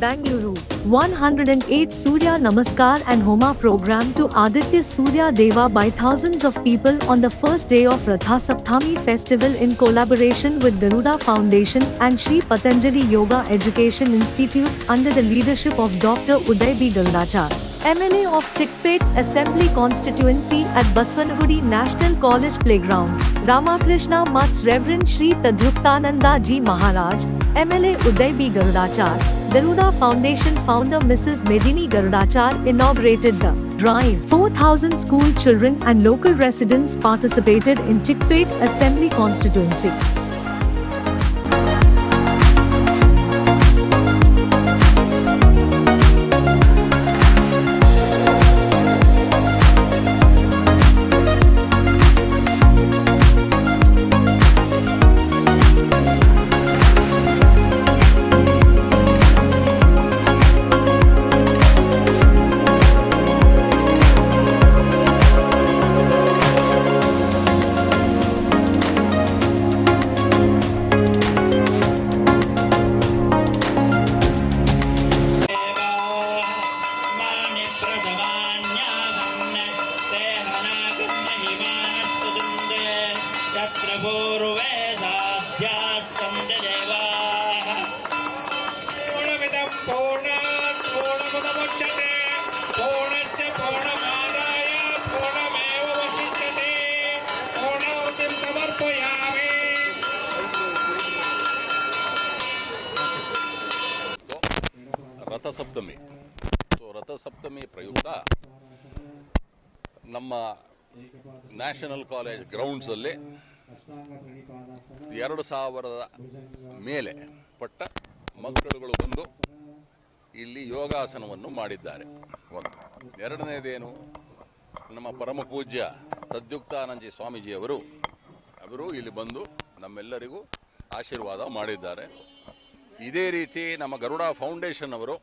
Bangalore. 108 Surya Namaskar and Homa program to Aditya Surya Deva by thousands of people on the first day of Ratha Saptami festival in collaboration with Garuda Foundation and Sri Patanjali Yoga Education Institute under the leadership of Dr. Uday B. Garudachar, MLA of Chickpet Assembly Constituency at Baswanagudi National College Playground. Ramakrishna Mutt's Reverend Shri Tadruptananda Ji Maharaj, MLA Uday B. Garudachar, Garuda Foundation founder Mrs. Medini Garudachar inaugurated the drive. 4,000 school children and local residents participated in Chickpet Assembly Constituency. Rathasaptami. Rathasaptami ಪ್ರಯುಕ್ತ ನಮ್ಮ national college ಗ್ರೌಂಡ್ಸಲ್ಲಿ 2,000 ಮೇಲೆ ಪಟ್ಟ ಮಕ್ಕಳುಗಳು ಬಂದು ಇಲ್ಲಿ ಯೋಗಾಸನವನ್ನು ಮಾಡಿದ್ದಾರೆ. ಎರಡನೇದೇನು, ನಮ್ಮ ಪರಮ ಪೂಜ್ಯ ತದ್ಯುಕ್ತಾನಂದ ಸ್ವಾಮೀಜಿಯವರು ಇಲ್ಲಿ ಬಂದು ನಮ್ಮೆಲ್ಲರಿಗೂ ಆಶೀರ್ವಾದ ಮಾಡಿದ್ದಾರೆ. ಇದೇ ರೀತಿ ನಮ್ಮ ಗರುಡ ಫೌಂಡೇಶನ್ ಅವರು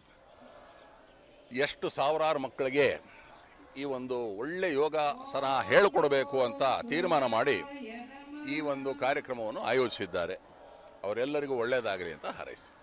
ಎಷ್ಟು ಸಾವಿರಾರು ಮಕ್ಕಳಿಗೆ ಈ ಒಂದು ಒಳ್ಳೆ ಯೋಗಾಸನ ಹೇಳಿಕೊಡಬೇಕು ಅಂತ ತೀರ್ಮಾನ ಮಾಡಿ ಈ ಒಂದು ಕಾರ್ಯಕ್ರಮವನ್ನು ಆಯೋಜಿಸಿದ್ದಾರೆ. ಅವರೆಲ್ಲರಿಗೂ ಒಳ್ಳೆಯದಾಗಲಿ ಅಂತ ಹಾರೈಸ್ತೀನಿ.